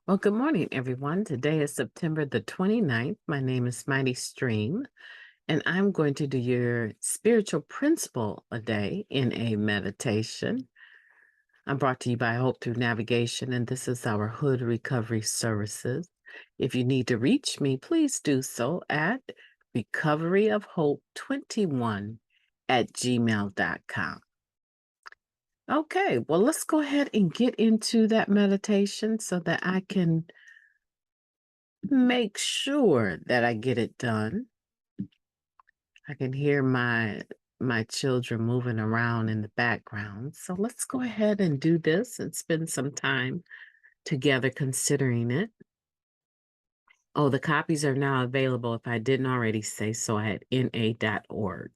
Well, good morning, everyone. Today is September the 29th. My name is Mighty Stream, and I'm going to do your spiritual principle a day in a meditation. I'm brought to you by Hope Through Navigation, and this is our Hood Recovery Services. If you need to reach me, please do so at recoveryofhope21@gmail.com. Okay, well, let's go ahead and get into that meditation so that I can make sure that I get it done. I can hear my children moving around in the background. So let's go ahead and do this and spend some time together considering it. Oh, the copies are now available if I didn't already say so at na.org.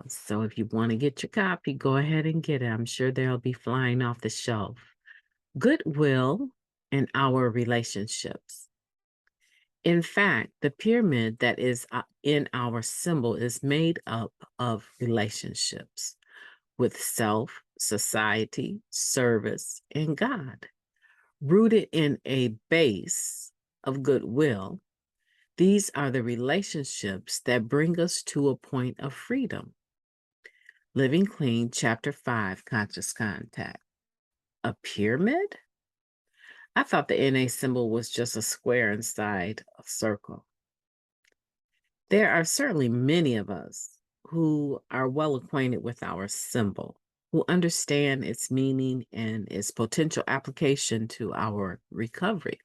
So if you want to get your copy, go ahead and get it. I'm sure they'll be flying off the shelf. Goodwill and our relationships. In fact, the pyramid that is in our symbol is made up of relationships with self, society, service, and God. Rooted in a base of goodwill, these are the relationships that bring us to a point of freedom. Living Clean, Chapter 5, Conscious Contact. A pyramid? I thought the NA symbol was just a square inside a circle. There are certainly many of us who are well acquainted with our symbol, who understand its meaning and its potential application to our recovery.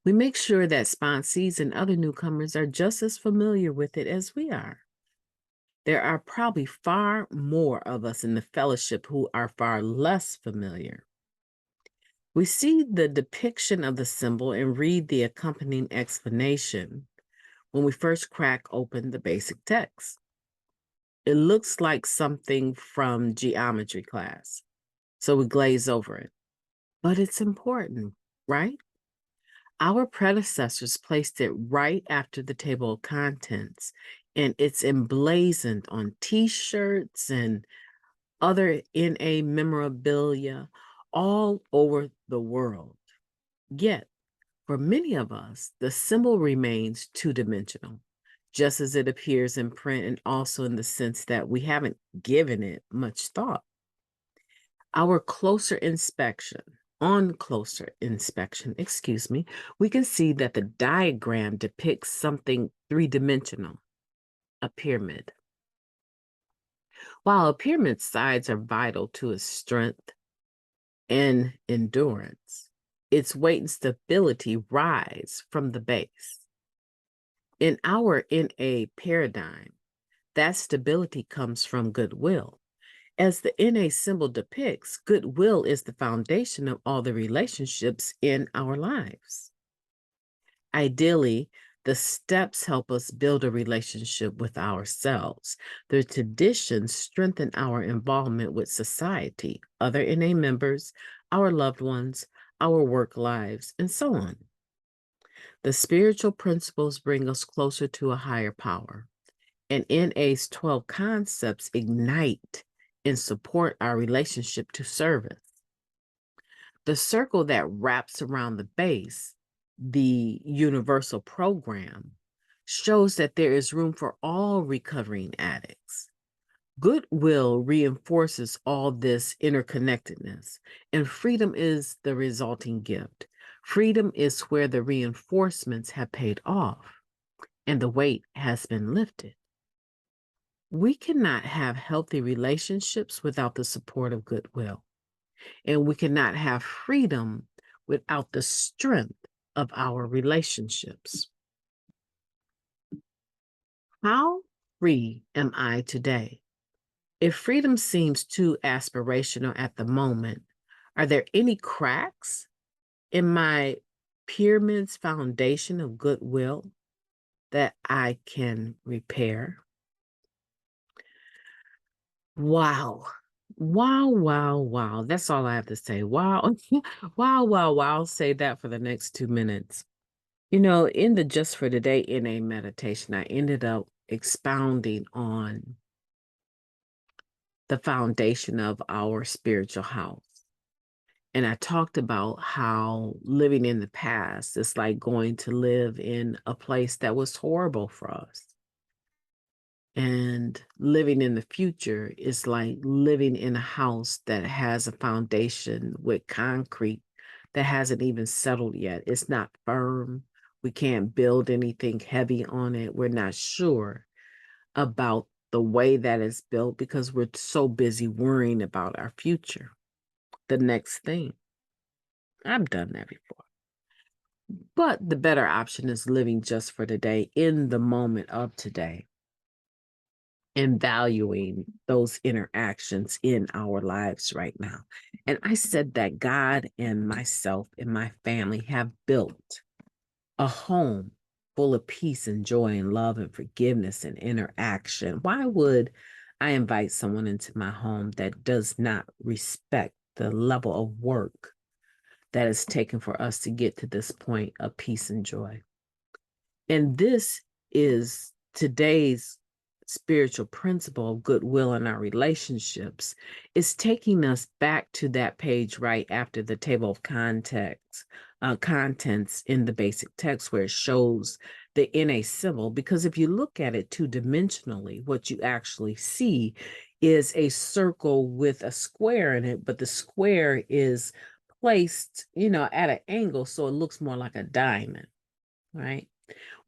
We make sure that sponsees and other newcomers are just as familiar with it as we are. There are probably far more of us in the fellowship who are far less familiar. We see the depiction of the symbol and read the accompanying explanation when we first crack open the basic text. It looks like something from geometry class, so we glaze over it. But it's important, right? Our predecessors placed it right after the table of contents, and it's emblazoned on T-shirts and other NA memorabilia all over the world. Yet, for many of us, the symbol remains two-dimensional, just as it appears in print and also in the sense that we haven't given it much thought. On closer inspection, we can see that the diagram depicts something three-dimensional, a pyramid. While a pyramid's sides are vital to its strength and endurance, its weight and stability rise from the base. In our NA paradigm, that stability comes from goodwill. As the NA symbol depicts, goodwill is the foundation of all the relationships in our lives. Ideally, the steps help us build a relationship with ourselves. The traditions strengthen our involvement with society, other NA members, our loved ones, our work lives, and so on. The spiritual principles bring us closer to a higher power, and NA's 12 concepts ignite and support our relationship to service. The circle that wraps around the base, the universal program, shows that there is room for all recovering addicts. Goodwill reinforces all this interconnectedness, and freedom is the resulting gift. Freedom is where the reinforcements have paid off and the weight has been lifted. We cannot have healthy relationships without the support of goodwill, and we cannot have freedom without the strength of our relationships. How free am I today? If freedom seems too aspirational at the moment, are there any cracks in my pyramid's foundation of goodwill that I can repair? Wow. Wow, wow, wow. That's all I have to say. Wow. Wow, wow, wow. I'll say that for the next 2 minutes. In the Just for Today NA meditation, I ended up expounding on the foundation of our spiritual house. And I talked about how living in the past is like going to live in a place that was horrible for us. And living in the future is like living in a house that has a foundation with concrete that hasn't even settled yet. It's not firm. We can't build anything heavy on it. We're not sure about the way that it's built because we're so busy worrying about our future. The next thing. I've done that before. But the better option is living just for today, in the moment of today, and valuing those interactions in our lives right now. And I said that God and myself and my family have built a home full of peace and joy and love and forgiveness and interaction. Why would I invite someone into my home that does not respect the level of work that is taken for us to get to this point of peace and joy? And this is today's spiritual principle of goodwill in our relationships. Is taking us back to that page right after the table of contents in the basic text where it shows the NA symbol. Because if you look at it two-dimensionally, what you actually see is a circle with a square in it, but the square is placed, at an angle, so it looks more like a diamond, right?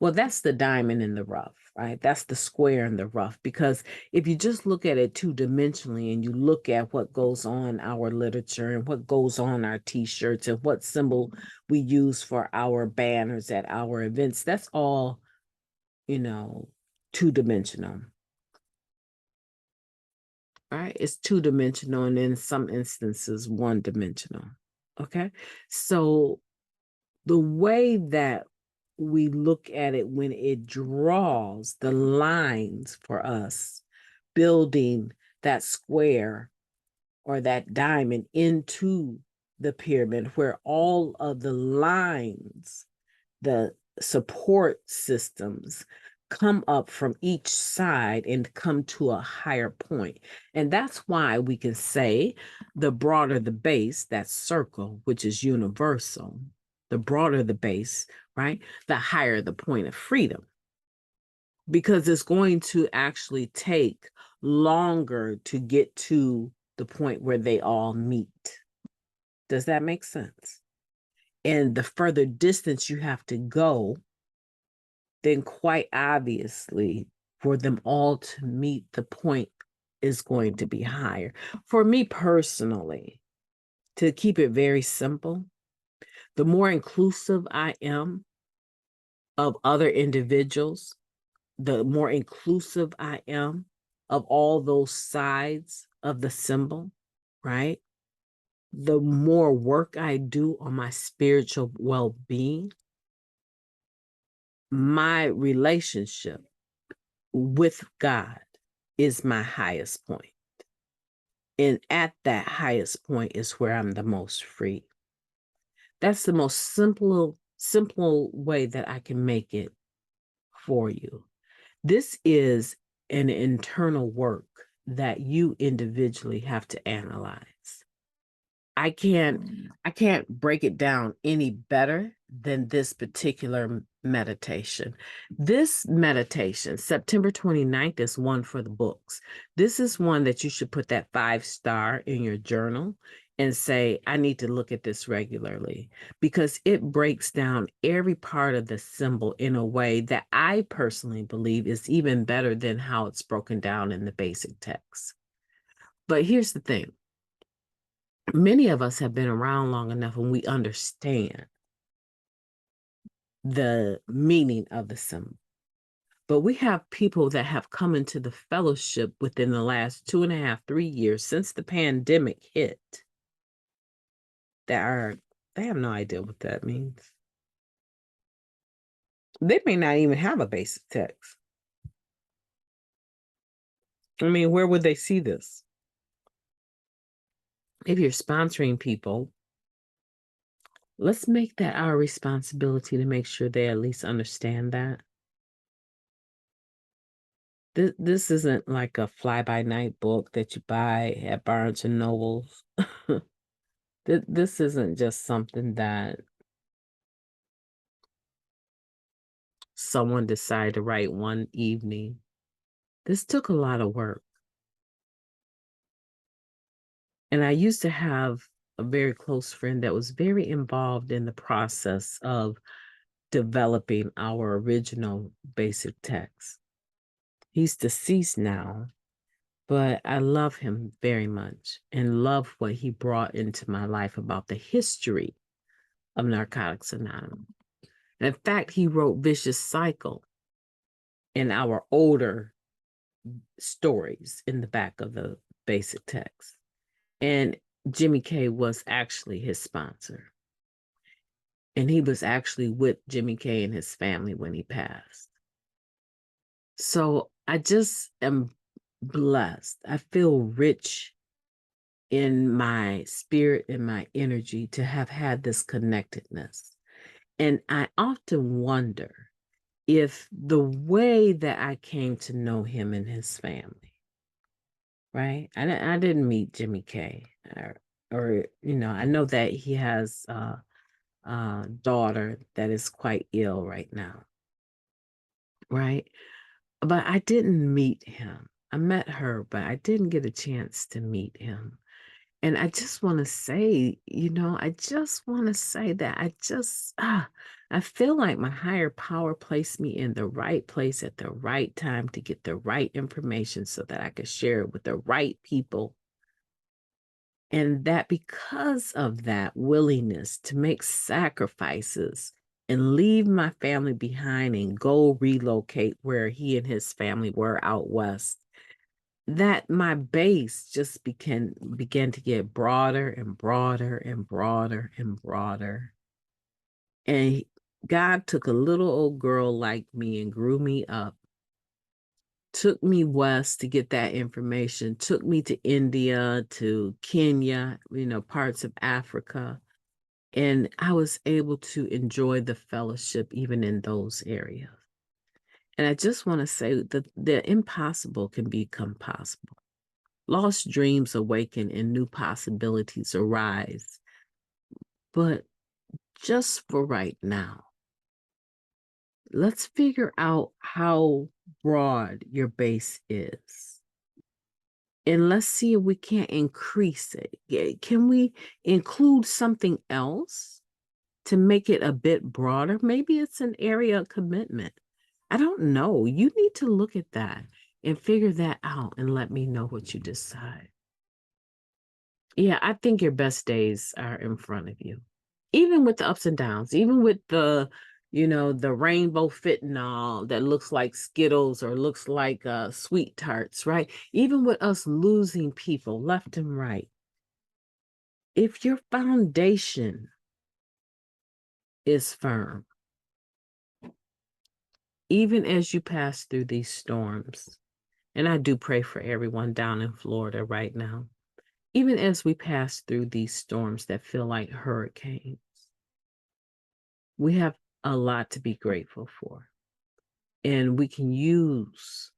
Well, that's the diamond in the rough, right? That's the square in the rough. Because if you just look at it two-dimensionally and you look at what goes on our literature and what goes on our t-shirts and what symbol we use for our banners at our events, that's all, two-dimensional, right? It's two-dimensional and in some instances, one-dimensional, okay? So the way that we look at it when it draws the lines for us, building that square or that diamond into the pyramid, where all of the lines, the support systems, come up from each side and come to a higher point. And that's why we can say the broader the base, that circle, which is universal, the broader the base, right? The higher the point of freedom. Because it's going to actually take longer to get to the point where they all meet. Does that make sense? And the further distance you have to go, then quite obviously for them all to meet, the point is going to be higher. For me personally, to keep it very simple, the more inclusive I am of other individuals, the more inclusive I am of all those sides of the symbol, right? The more work I do on my spiritual well-being, my relationship with God is my highest point. And at that highest point is where I'm the most free. That's the most simple way that I can make it for you. This is an internal work that you individually have to analyze. I can't break it down any better than this particular meditation. This meditation, September 29th, is one for the books. This is one that you should put that 5-star in your journal and say, I need to look at this regularly, because it breaks down every part of the symbol in a way that I personally believe is even better than how it's broken down in the basic text. But here's the thing. Many of us have been around long enough and we understand the meaning of the symbol. But we have people that have come into the fellowship within the last 2.5, 3 years since the pandemic hit they have no idea what that means. They may not even have a basic text. I mean, where would they see this? If you're sponsoring people, let's make that our responsibility to make sure they at least understand that. This isn't like a fly-by-night book that you buy at Barnes and Nobles. This isn't just something that someone decided to write one evening. This took a lot of work. And I used to have a very close friend that was very involved in the process of developing our original basic text. He's deceased now, but I love him very much and love what he brought into my life about the history of Narcotics Anonymous. In fact, he wrote Vicious Cycle in our older stories in the back of the basic text. And Jimmy K was actually his sponsor. And he was actually with Jimmy K and his family when he passed. So I just am blessed. I feel rich in my spirit and my energy to have had this connectedness. And I often wonder if the way that I came to know him and his family, right? I didn't meet Jimmy K, or I know that he has a daughter that is quite ill right now, right? But I didn't meet him. I met her, but I didn't get a chance to meet him. And I just want to say, I just want to say that I feel like my higher power placed me in the right place at the right time to get the right information so that I could share it with the right people. And that because of that willingness to make sacrifices and leave my family behind and go relocate where he and his family were out west, that my base just began to get broader and broader and broader and broader. And God took a little old girl like me and grew me up, took me west to get that information, took me to India, to Kenya, parts of Africa. And I was able to enjoy the fellowship even in those areas. And I just want to say that the impossible can become possible. Lost dreams awaken and new possibilities arise. But just for right now, let's figure out how broad your base is. And let's see if we can't increase it. Can we include something else to make it a bit broader? Maybe it's an area of commitment. I don't know. You need to look at that and figure that out and let me know what you decide. Yeah, I think your best days are in front of you. Even with the ups and downs, even with the rainbow fentanyl that looks like Skittles or looks like sweet tarts, right? Even with us losing people left and right. If your foundation is firm, even as you pass through these storms, and I do pray for everyone down in Florida right now, even as we pass through these storms that feel like hurricanes, we have a lot to be grateful for. And we can use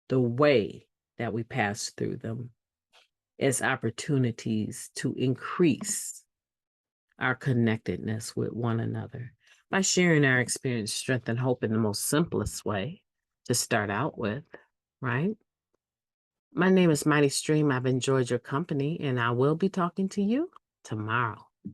the way that we pass through them as opportunities to increase our connectedness with one another by sharing our experience, strength, and hope in the most simplest way to start out with, right? My name is Mighty Stream. I've enjoyed your company, and I will be talking to you tomorrow.